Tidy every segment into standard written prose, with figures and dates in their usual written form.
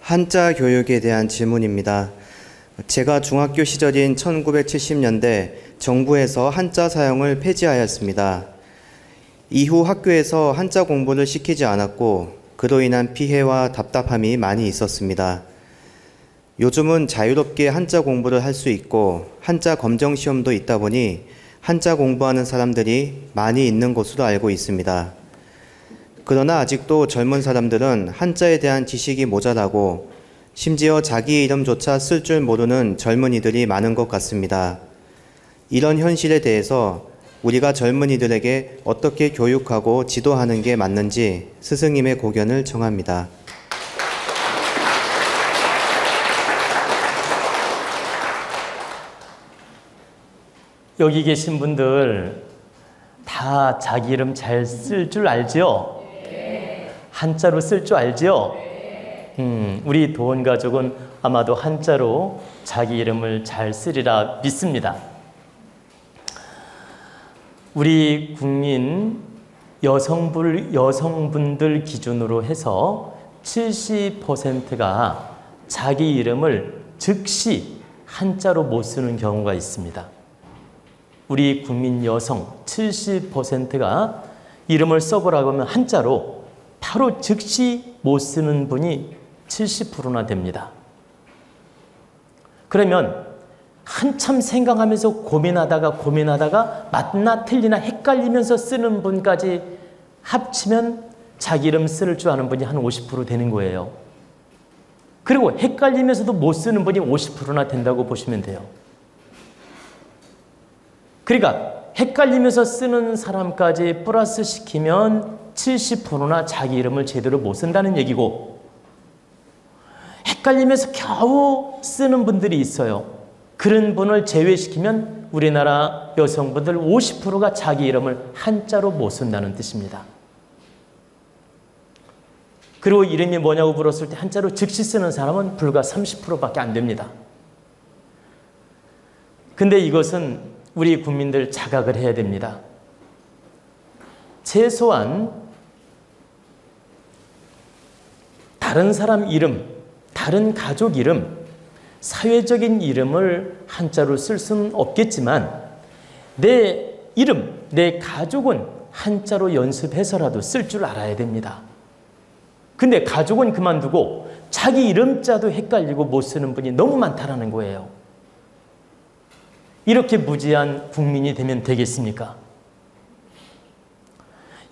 한자 교육에 대한 질문입니다. 제가 중학교 시절인 1970년대 정부에서 한자 사용을 폐지하였습니다. 이후 학교에서 한자 공부를 시키지 않았고 그로 인한 피해와 답답함이 많이 있었습니다. 요즘은 자유롭게 한자 공부를 할 수 있고 한자 검정 시험도 있다 보니 한자 공부하는 사람들이 많이 있는 것으로 알고 있습니다. 그러나 아직도 젊은 사람들은 한자에 대한 지식이 모자라고 심지어 자기 이름조차 쓸 줄 모르는 젊은이들이 많은 것 같습니다. 이런 현실에 대해서 우리가 젊은이들에게 어떻게 교육하고 지도하는 게 맞는지 스승님의 고견을 청합니다. 여기 계신 분들 다 자기 이름 잘 쓸 줄 알지요? 한자로 쓸 줄 알지요? 우리 도원 가족은 아마도 한자로 자기 이름을 잘 쓰리라 믿습니다. 우리 국민 여성분들 기준으로 해서 70%가 자기 이름을 즉시 한자로 못 쓰는 경우가 있습니다. 우리 국민 여성 70%가 이름을 써보라고 하면 한자로 바로 즉시 못 쓰는 분이 70%나 됩니다. 그러면 한참 생각하면서 고민하다가 맞나 틀리나 헷갈리면서 쓰는 분까지 합치면 자기 이름 쓸 줄 아는 분이 한 50% 되는 거예요. 그리고 헷갈리면서도 못 쓰는 분이 50%나 된다고 보시면 돼요. 그러니까 헷갈리면서 쓰는 사람까지 플러스 시키면 70%나 자기 이름을 제대로 못 쓴다는 얘기고, 헷갈리면서 겨우 쓰는 분들이 있어요. 그런 분을 제외시키면 우리나라 여성분들 50%가 자기 이름을 한자로 못 쓴다는 뜻입니다. 그리고 이름이 뭐냐고 물었을 때 한자로 즉시 쓰는 사람은 불과 30%밖에 안 됩니다. 근데 이것은 우리 국민들 자각을 해야 됩니다. 최소한 다른 사람 이름, 다른 가족 이름, 사회적인 이름을 한자로 쓸 수는 없겠지만 내 이름, 내 가족은 한자로 연습해서라도 쓸 줄 알아야 됩니다. 근데 가족은 그만두고 자기 이름자도 헷갈리고 못 쓰는 분이 너무 많다라는 거예요. 이렇게 무지한 국민이 되면 되겠습니까?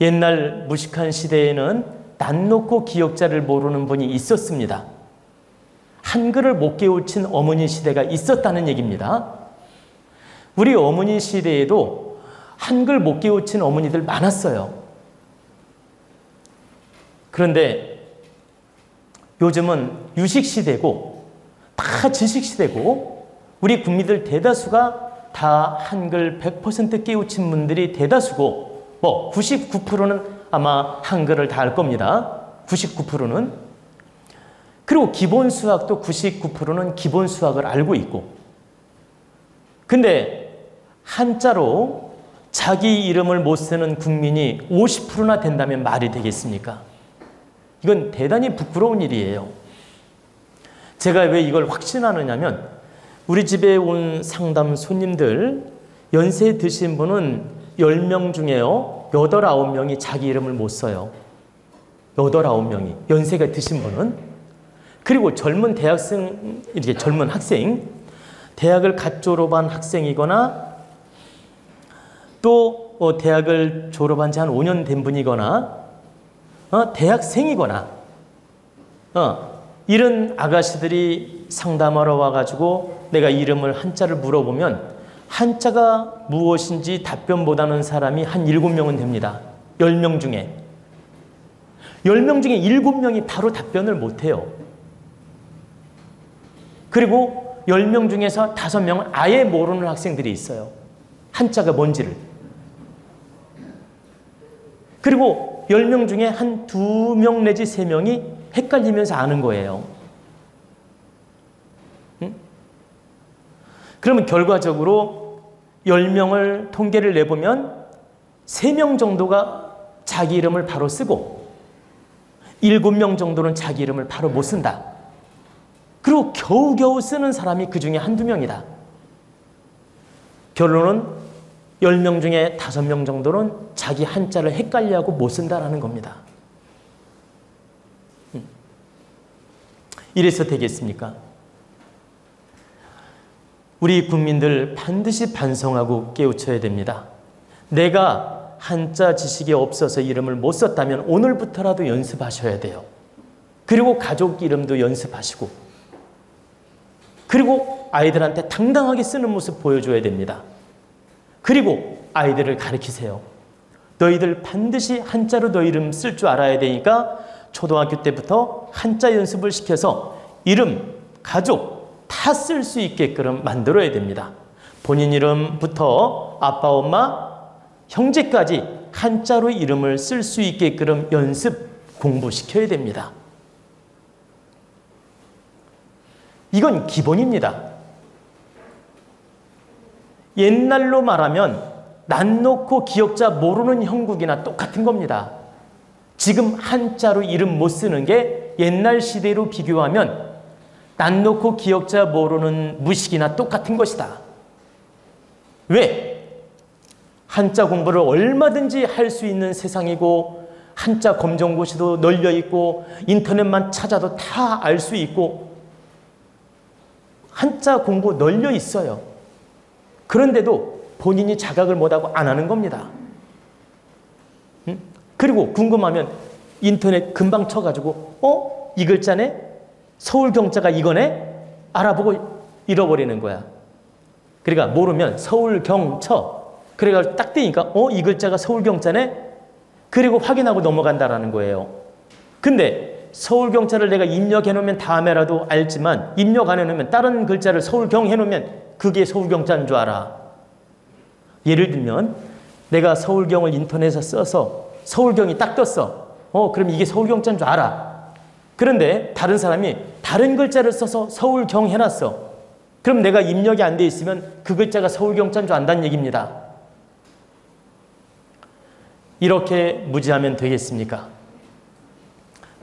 옛날 무식한 시대에는 낯 놓고 기역자를 모르는 분이 있었습니다. 한글을 못 깨우친 어머니 시대가 있었다는 얘기입니다. 우리 어머니 시대에도 한글 못 깨우친 어머니들 많았어요. 그런데 요즘은 유식 시대고 다 지식 시대고 우리 국민들 대다수가 다 한글 100% 깨우친 분들이 대다수고, 99%는 아마 한글을 다 알 겁니다. 99%는. 그리고 기본 수학도 99%는 기본 수학을 알고 있고. 근데 한자로 자기 이름을 못 쓰는 국민이 50%나 된다면 말이 되겠습니까? 이건 대단히 부끄러운 일이에요. 제가 왜 이걸 확신하느냐면 우리 집에 온 상담 손님들 연세 드신 분은 10명 중에요 8, 9명이 자기 이름을 못 써요. 8, 9명이 연세가 드신 분은. 그리고 젊은 대학생, 이렇게 젊은 학생, 대학을 갓 졸업한 학생이거나 또 대학을 졸업한 지 한 5년 된 분이거나 대학생이거나 이런 아가씨들이 상담하러 와가지고 내가 이름을 한자를 물어보면 한자가 무엇인지 답변 못하는 사람이 한 7명은 됩니다. 10명 중에. 10명 중에 7명이 바로 답변을 못해요. 그리고 10명 중에서 5명은 아예 모르는 학생들이 있어요. 한자가 뭔지를. 그리고 10명 중에 한 2명 내지 3명이 헷갈리면서 아는 거예요. 그러면 결과적으로 10명을 통계를 내보면 3명 정도가 자기 이름을 바로 쓰고 7명 정도는 자기 이름을 바로 못 쓴다. 그리고 겨우겨우 쓰는 사람이 그 중에 한두 명이다. 결론은 10명 중에 5명 정도는 자기 한자를 헷갈려하고 못 쓴다라는 겁니다. 이래서 되겠습니까? 우리 국민들 반드시 반성하고 깨우쳐야 됩니다. 내가 한자 지식이 없어서 이름을 못 썼다면 오늘부터라도 연습하셔야 돼요. 그리고 가족 이름도 연습하시고, 그리고 아이들한테 당당하게 쓰는 모습 보여줘야 됩니다. 그리고 아이들을 가르치세요. 너희들 반드시 한자로 너 이름 쓸 줄 알아야 되니까 초등학교 때부터 한자 연습을 시켜서 이름, 가족 다 쓸 수 있게끔 만들어야 됩니다. 본인 이름부터 아빠, 엄마, 형제까지 한자로 이름을 쓸 수 있게끔 연습, 공부시켜야 됩니다. 이건 기본입니다. 옛날로 말하면 난 놓고 기억자 모르는 형국이나 똑같은 겁니다. 지금 한자로 이름 못 쓰는 게 옛날 시대로 비교하면 난 놓고 기억자 모르는 무식이나 똑같은 것이다. 왜? 한자 공부를 얼마든지 할 수 있는 세상이고 한자 검정고시도 널려 있고 인터넷만 찾아도 다 알 수 있고 한자 공부 널려 있어요. 그런데도 본인이 자각을 못하고 안 하는 겁니다. 그리고 궁금하면 인터넷 금방 쳐가지고 이 글자네? 서울경자가 이거네? 알아보고 잃어버리는 거야. 그러니까 모르면 서울경처. 그래가지고 딱 뜨니까 이 글자가 서울경자네? 그리고 확인하고 넘어간다라는 거예요. 근데 서울경자를 내가 입력해놓으면 다음에라도 알지만 입력 안 해놓으면 다른 글자를 서울경 해놓으면 그게 서울경자인 줄 알아. 예를 들면 내가 서울경을 인터넷에 써서 서울경이 딱 떴어. 그럼 이게 서울경자인 줄 알아. 그런데 다른 사람이 다른 글자를 써서 서울경 해놨어. 그럼 내가 입력이 안 돼 있으면 그 글자가 서울경자인 줄 안다는 얘기입니다. 이렇게 무지하면 되겠습니까?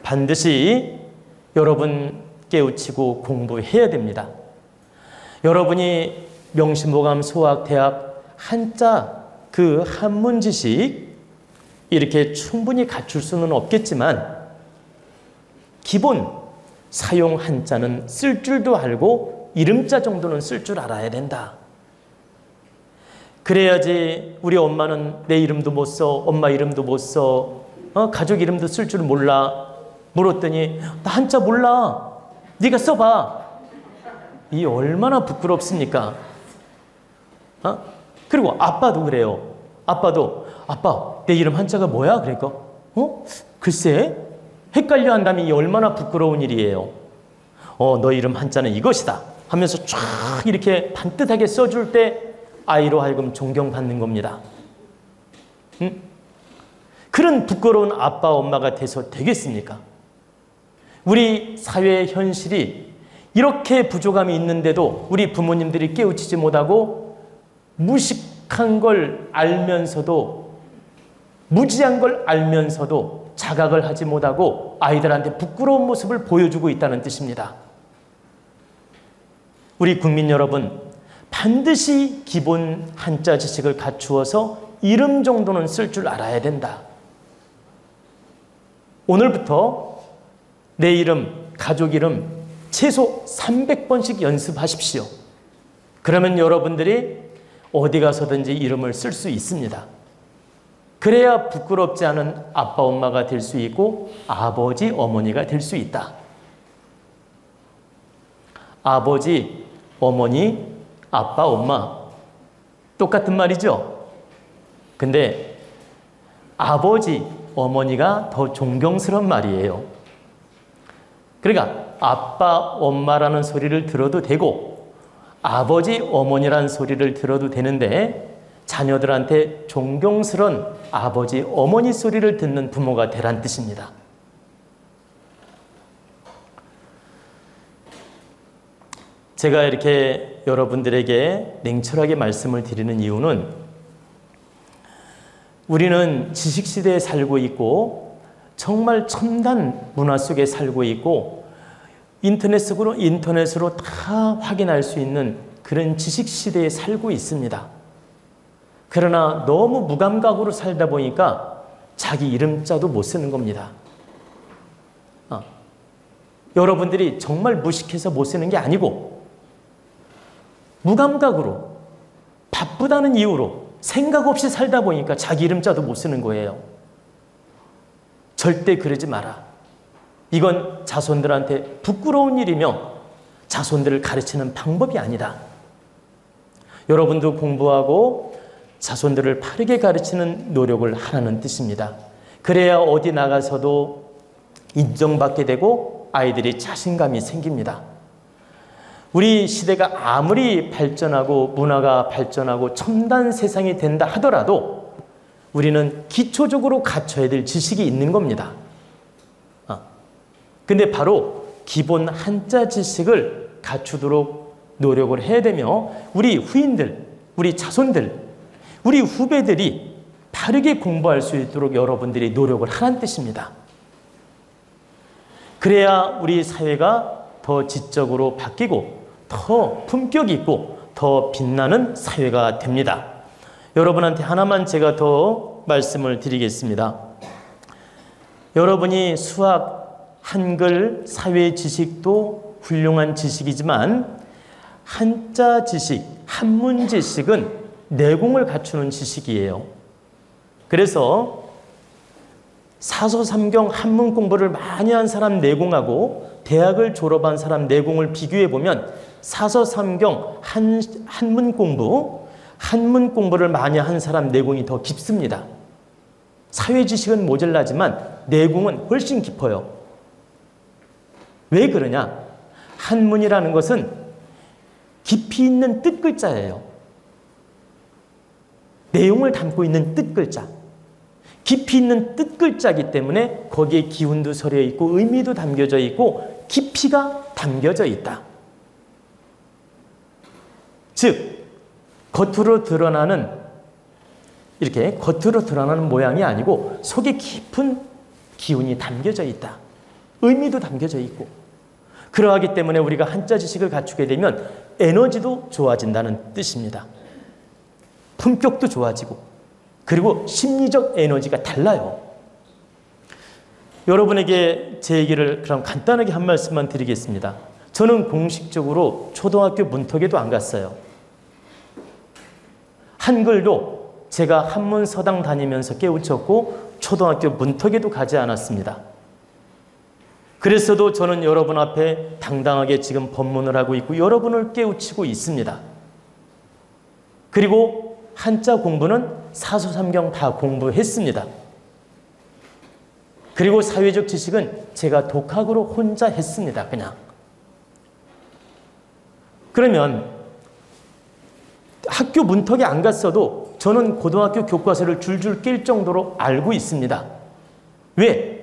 반드시 여러분 깨우치고 공부해야 됩니다. 여러분이 명심보감 수학대학 한자 그 한문 지식 이렇게 충분히 갖출 수는 없겠지만 기본 사용 한자는 쓸 줄도 알고 이름자 정도는 쓸 줄 알아야 된다. 그래야지 우리 엄마는 내 이름도 못 써, 엄마 이름도 못 써, 가족 이름도 쓸 줄 몰라. 물었더니 나 한자 몰라. 네가 써봐. 이 얼마나 부끄럽습니까? 그리고 아빠도 그래요. 아빠도 아빠 내 이름 한자가 뭐야? 그러니까 글쎄 헷갈려 한다면 이 얼마나 부끄러운 일이에요. 너 이름 한자는 이것이다 하면서 쫙 이렇게 반듯하게 써줄 때 아이로 하여금 존경받는 겁니다. 그런 부끄러운 아빠 엄마가 돼서 되겠습니까? 우리 사회의 현실이 이렇게 부족함이 있는데도 우리 부모님들이 깨우치지 못하고 무식한 걸 알면서도 무지한 걸 알면서도 자각을 하지 못하고 아이들한테 부끄러운 모습을 보여주고 있다는 뜻입니다. 우리 국민 여러분 반드시 기본 한자 지식을 갖추어서 이름 정도는 쓸 줄 알아야 된다. 오늘부터 내 이름, 가족 이름 최소 300번씩 연습하십시오. 그러면 여러분들이 어디 가서든지 이름을 쓸 수 있습니다. 그래야 부끄럽지 않은 아빠, 엄마가 될 수 있고 아버지, 어머니가 될 수 있다. 아버지, 어머니, 아빠, 엄마 똑같은 말이죠. 근데 아버지, 어머니가 더 존경스러운 말이에요. 그러니까 아빠, 엄마라는 소리를 들어도 되고 아버지, 어머니라는 소리를 들어도 되는데 자녀들한테 존경스러운 아버지, 어머니 소리를 듣는 부모가 되란 뜻입니다. 제가 이렇게 여러분들에게 냉철하게 말씀을 드리는 이유는 우리는 지식시대에 살고 있고 정말 첨단 문화 속에 살고 있고 인터넷으로 다 확인할 수 있는 그런 지식 시대에 살고 있습니다. 그러나 너무 무감각으로 살다 보니까 자기 이름자도 못 쓰는 겁니다. 여러분들이 정말 무식해서 못 쓰는 게 아니고 무감각으로 바쁘다는 이유로 생각 없이 살다 보니까 자기 이름자도 못 쓰는 거예요. 절대 그러지 마라. 이건 자손들한테 부끄러운 일이며 자손들을 가르치는 방법이 아니다. 여러분도 공부하고 자손들을 바르게 가르치는 노력을 하라는 뜻입니다. 그래야 어디 나가서도 인정받게 되고 아이들이 자신감이 생깁니다. 우리 시대가 아무리 발전하고 문화가 발전하고 첨단 세상이 된다 하더라도 우리는 기초적으로 갖춰야 될 지식이 있는 겁니다. 근데 바로 기본 한자 지식을 갖추도록 노력을 해야 되며 우리 후인들, 우리 자손들, 우리 후배들이 바르게 공부할 수 있도록 여러분들이 노력을 하라는 뜻입니다. 그래야 우리 사회가 더 지적으로 바뀌고 더 품격 있고 더 빛나는 사회가 됩니다. 여러분한테 하나만 제가 더 말씀을 드리겠습니다. 여러분이 수학, 한글, 사회 지식도 훌륭한 지식이지만 한자 지식, 한문 지식은 내공을 갖추는 지식이에요. 그래서 사서삼경 한문 공부를 많이 한 사람 내공하고 대학을 졸업한 사람 내공을 비교해 보면 사서삼경 한문 공부를 많이 한 사람 내공이 더 깊습니다. 사회 지식은 모자라지만 내공은 훨씬 깊어요. 왜 그러냐? 한문이라는 것은 깊이 있는 뜻글자예요. 내용을 담고 있는 뜻글자. 깊이 있는 뜻글자이기 때문에 거기에 기운도 서려 있고 의미도 담겨져 있고 깊이가 담겨져 있다. 즉 겉으로 드러나는 모양이 아니고 속에 깊은 기운이 담겨져 있다. 의미도 담겨져 있고 그러하기 때문에 우리가 한자 지식을 갖추게 되면 에너지도 좋아진다는 뜻입니다. 품격도 좋아지고 그리고 심리적 에너지가 달라요. 여러분에게 제 얘기를 그럼 간단하게 한 말씀만 드리겠습니다. 저는 공식적으로 초등학교 문턱에도 안 갔어요. 한글도 제가 한문서당 다니면서 깨우쳤고 초등학교 문턱에도 가지 않았습니다. 그랬어도 저는 여러분 앞에 당당하게 지금 법문을 하고 있고 여러분을 깨우치고 있습니다. 그리고 한자 공부는 사서삼경 다 공부했습니다. 그리고 사회적 지식은 제가 독학으로 혼자 했습니다. 그냥. 그러면 학교 문턱에 안 갔어도 저는 고등학교 교과서를 줄줄 낄 정도로 알고 있습니다. 왜?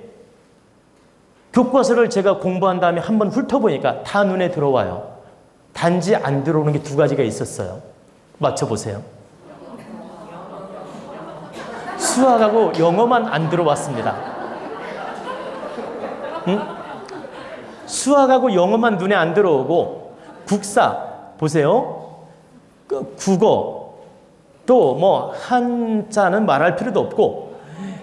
교과서를 제가 공부한 다음에 한번 훑어보니까 다 눈에 들어와요. 단지 안 들어오는 게 두 가지가 있었어요. 맞춰보세요. 수학하고 영어만 안 들어왔습니다. 응? 수학하고 영어만 눈에 안 들어오고 국사 보세요. 국어 또 뭐 한자는 말할 필요도 없고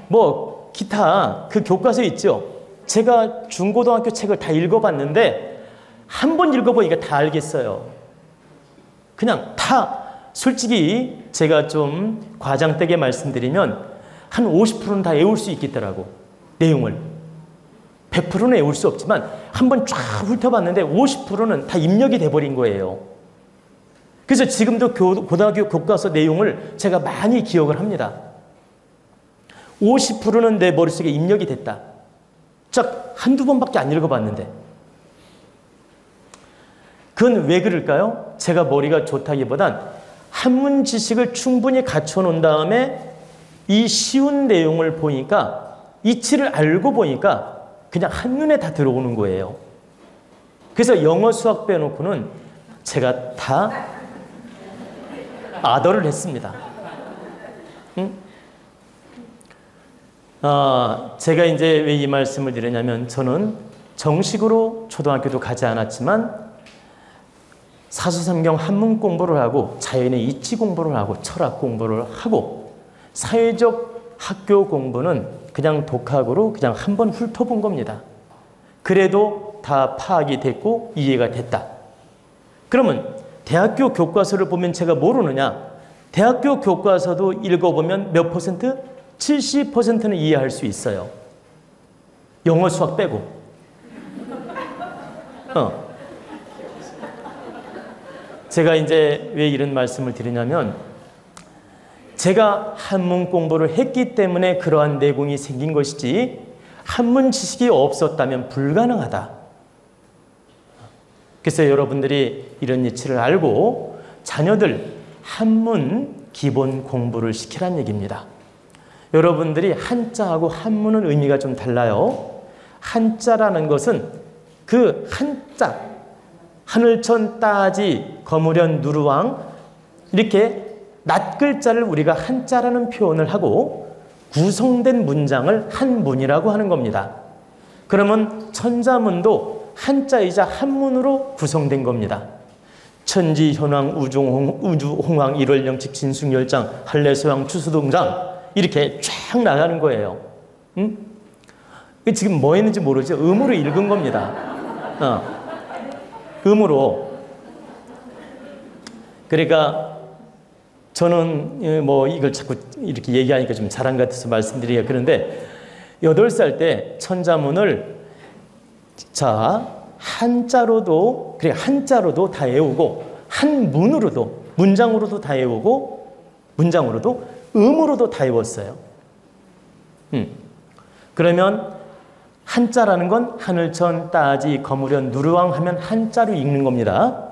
뭐 기타 그 교과서 있죠. 제가 중고등학교 책을 다 읽어봤는데 한 번 읽어보니까 다 알겠어요. 그냥 다 솔직히 제가 좀 과장되게 말씀드리면 한 50%는 다 외울 수 있겠더라고. 내용을. 100%는 외울 수 없지만 한번 쫙 훑어봤는데 50%는 다 입력이 돼버린 거예요. 그래서 지금도 고등학교 교과서 내용을 제가 많이 기억을 합니다. 50%는 내 머릿속에 입력이 됐다. 쫙 한두 번밖에 안 읽어봤는데. 그건 왜 그럴까요? 제가 머리가 좋다기보단 한문 지식을 충분히 갖춰놓은 다음에 이 쉬운 내용을 보니까 이치를 알고 보니까 그냥 한눈에 다 들어오는 거예요. 그래서 영어 수학 빼놓고는 제가 다 아더를 했습니다. 응? 제가 이제 왜 이 말씀을 드리냐면 저는 정식으로 초등학교도 가지 않았지만 사서삼경 한문 공부를 하고 자연의 이치 공부를 하고 철학 공부를 하고 사회적 학교 공부는 그냥 독학으로 그냥 한번 훑어본 겁니다. 그래도 다 파악이 됐고 이해가 됐다. 그러면 대학교 교과서를 보면 제가 모르느냐? 대학교 교과서도 읽어보면 몇 퍼센트? 70%는 이해할 수 있어요. 영어 수학 빼고. 제가 이제 왜 이런 말씀을 드리냐면 제가 한문 공부를 했기 때문에 그러한 내공이 생긴 것이지 한문 지식이 없었다면 불가능하다. 그래서 여러분들이 이런 이치를 알고 자녀들 한문 기본 공부를 시키란 얘기입니다. 여러분들이 한자하고 한문은 의미가 좀 달라요. 한자라는 것은 그 한자, 하늘천 따지 거무련 누르왕 이렇게 낱글자를 우리가 한자라는 표현을 하고 구성된 문장을 한문이라고 하는 겁니다. 그러면 천자문도 한자이자 한문으로 구성된 겁니다. 천지, 현황, 우주, 홍황, 일월령칙, 진숭열장, 한래소양, 추수동장 이렇게 쫙 나가는 거예요. 응? 지금 뭐 했는지 모르죠? 음으로 읽은 겁니다. 음으로. 그러니까 저는 뭐 이걸 자꾸 이렇게 얘기하니까 좀 자랑 같아서 말씀드리기가 그런데 8살 때 천자문을 자 한자로도 그래 한자로도 다 외우고 한문으로도 문장으로도 다 외우고 문장으로도 음으로도 다 외웠어요. 그러면 한자라는 건 하늘천 따지 거무련 누르왕 하면 한자로 읽는 겁니다.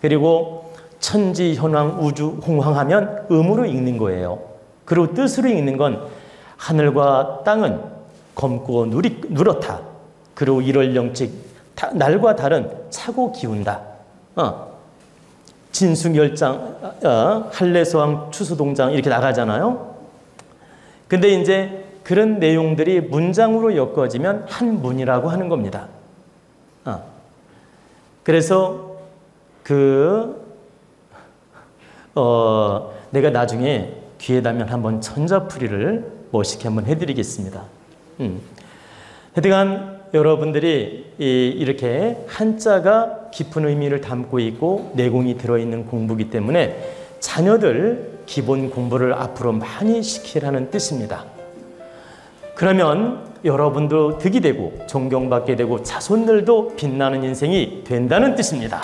그리고 천지 현황 우주 홍황 하면 음으로 읽는 거예요. 그리고 뜻으로 읽는 건 하늘과 땅은 검고 누렇다. 그리고 일월령칙 날과 달은 차고 기운다. 진숭열장, 한래소왕, 추수동장 이렇게 나가잖아요. 근데 이제 그런 내용들이 문장으로 엮어지면 한문이라고 하는 겁니다. 그래서 내가 나중에 기회 되면 한번 천자풀이를 멋있게 한번 해드리겠습니다. 하여간 여러분들이 이렇게 한자가 깊은 의미를 담고 있고 내공이 들어있는 공부이기 때문에 자녀들 기본 공부를 앞으로 많이 시키라는 뜻입니다. 그러면 여러분도 득이 되고 존경받게 되고 자손들도 빛나는 인생이 된다는 뜻입니다.